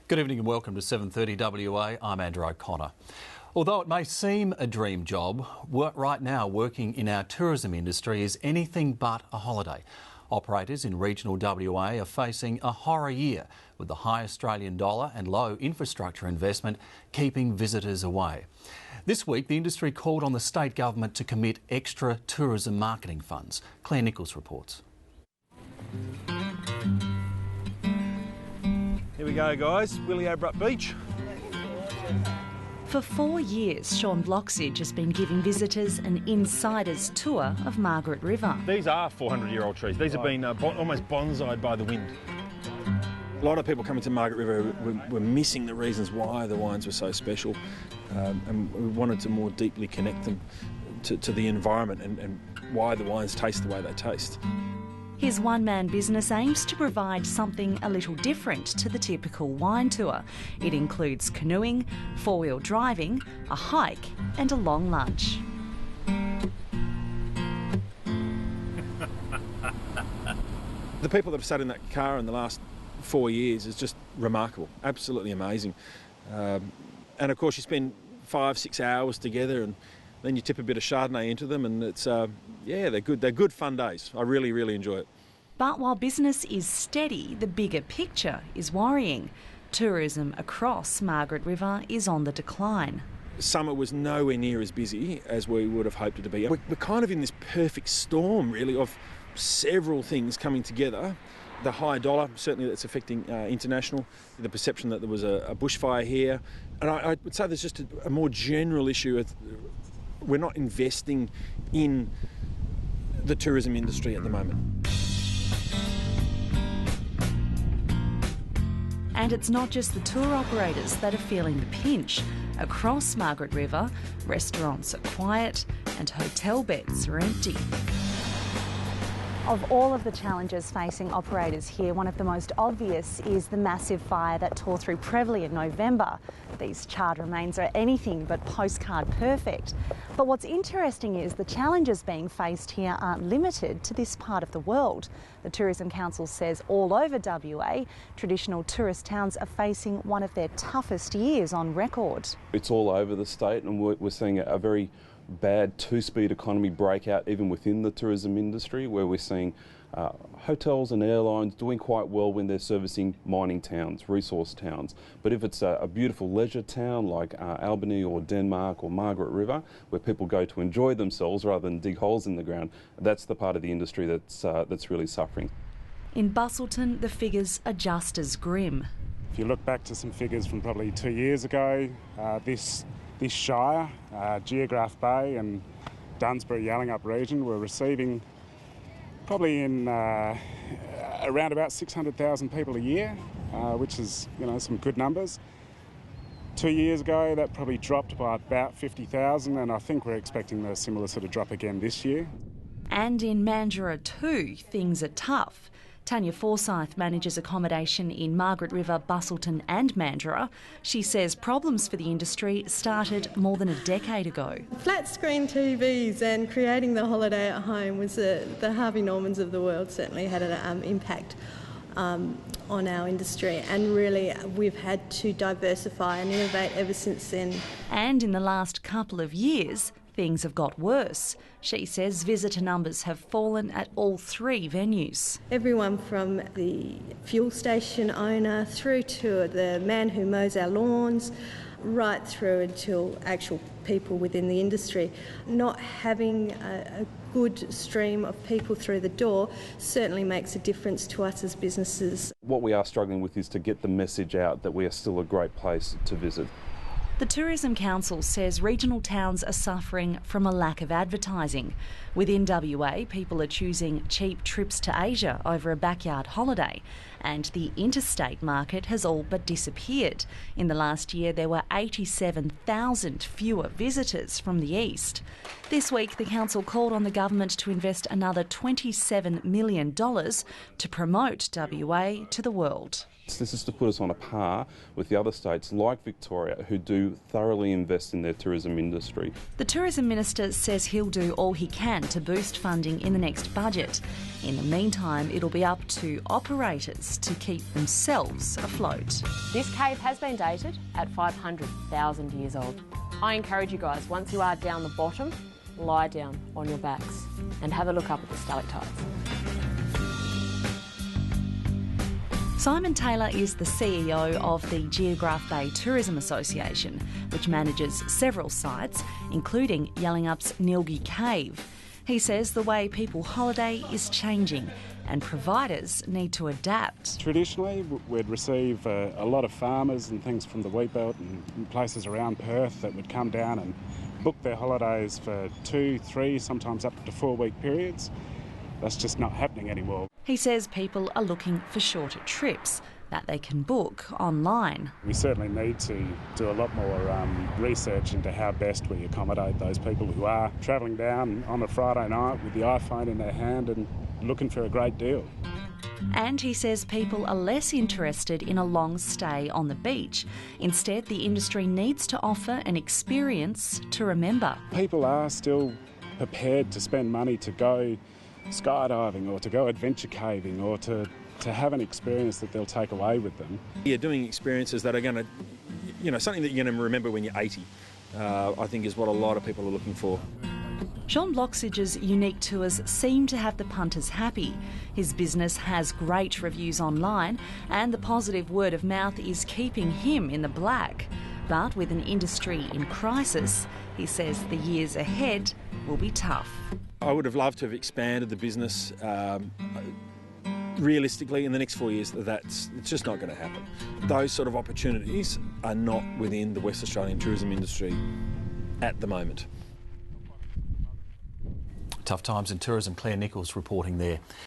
Good evening and welcome to 7:30 WA. I'm Andrew O'Connor. Although it may seem a dream job, right now working in our tourism industry is anything but a holiday. Operators in regional WA are facing a horror year with the high Australian dollar and low infrastructure investment keeping visitors away. This week, the industry called on the state government to commit extra tourism marketing funds. Claire Nichols reports. Here we go, guys. Willie Abrupt Beach. For 4 years, Sean Bloxage has been giving visitors an insider's tour of Margaret River. These are 400-year-old trees. These have been almost bonsaied by the wind. A lot of people coming to Margaret River were missing the reasons why the wines were so special, and we wanted to more deeply connect them to the environment and why the wines taste the way they taste. His one-man business aims to provide something a little different to the typical wine tour. It includes canoeing, four-wheel driving, a hike and a long lunch. The people that have sat in that car in the last 4 years is just remarkable, absolutely amazing. And of course you spend 5-6 hours together and then you tip a bit of Chardonnay into them and it's, they're good. They're good fun days. I really, really enjoy it. But while business is steady, the bigger picture is worrying. Tourism across Margaret River is on the decline. Summer was nowhere near as busy as we would have hoped it to be. We're kind of in this perfect storm, really, of several things coming together. The high dollar, certainly that's affecting international, the perception that there was a bushfire here. And I would say there's just a more general issue of we're not investing in the tourism industry at the moment. And it's not just the tour operators that are feeling the pinch. Across Margaret River, restaurants are quiet and hotel beds are empty. Of all of the challenges facing operators here, one of the most obvious is the massive fire that tore through Prevelly in November. These charred remains are anything but postcard perfect. But what's interesting is the challenges being faced here aren't limited to this part of the world. The Tourism Council says all over WA, traditional tourist towns are facing one of their toughest years on record. It's all over the state and we're seeing a very bad two-speed economy breakout even within the tourism industry, where we're seeing hotels and airlines doing quite well when they're servicing mining towns, resource towns. But if it's a beautiful leisure town like Albany or Denmark or Margaret River, where people go to enjoy themselves rather than dig holes in the ground, that's the part of the industry that's really suffering. In Busselton, the figures are just as grim. If you look back to some figures from probably 2 years ago, this shire, Geograph Bay and Dunsborough Yallingup region were receiving probably in around about 600,000 people a year, which is some good numbers. 2 years ago that probably dropped by about 50,000 and I think we're expecting a similar sort of drop again this year. And in Mandurah too, things are tough. Tanya Forsyth manages accommodation in Margaret River, Busselton and Mandurah. She says problems for the industry started more than a decade ago. Flat screen TVs and creating the holiday at home was the Harvey Normans of the world, certainly had an impact on our industry, and really we've had to diversify and innovate ever since then. And in the last couple of years, things have got worse. She says visitor numbers have fallen at all three venues. Everyone from the fuel station owner through to the man who mows our lawns, right through until actual people within the industry. Not having a good stream of people through the door certainly makes a difference to us as businesses. What we are struggling with is to get the message out that we are still a great place to visit. The Tourism Council says regional towns are suffering from a lack of advertising. Within WA, people are choosing cheap trips to Asia over a backyard holiday, and the interstate market has all but disappeared. In the last year, there were 87,000 fewer visitors from the east. This week, the council called on the government to invest another $27 million to promote WA to the world. This is to put us on a par with the other states like Victoria who do thoroughly invest in their tourism industry. The Tourism Minister says he'll do all he can to boost funding in the next budget. In the meantime, it'll be up to operators to keep themselves afloat. This cave has been dated at 500,000 years old. I encourage you guys, once you are down the bottom, lie down on your backs and have a look up at the stalactites. Simon Taylor is the CEO of the Geograph Bay Tourism Association, which manages several sites, including Yallingup's Nilgi Cave. He says the way people holiday is changing and providers need to adapt. Traditionally, we'd receive a lot of farmers and things from the wheat belt and places around Perth that would come down and book their holidays for 2, 3, sometimes up to 4-week periods. That's just not happening anymore. He says people are looking for shorter trips that they can book online. We certainly need to do a lot more research into how best we accommodate those people who are travelling down on a Friday night with the iPhone in their hand and looking for a great deal. And he says people are less interested in a long stay on the beach. Instead, the industry needs to offer an experience to remember. People are still prepared to spend money to go skydiving or to go adventure caving or to have an experience that they'll take away with them. Yeah, doing experiences that are going to, something that you're going to remember when you're 80, I think is what a lot of people are looking for. Sean Blocksidge's unique tours seem to have the punters happy. His business has great reviews online and the positive word of mouth is keeping him in the black. But with an industry in crisis, he says the years ahead will be tough. I would have loved to have expanded the business. Realistically, in the next 4 years, it's just not going to happen. Those sort of opportunities are not within the West Australian tourism industry at the moment. Tough times in tourism. Claire Nichols reporting there.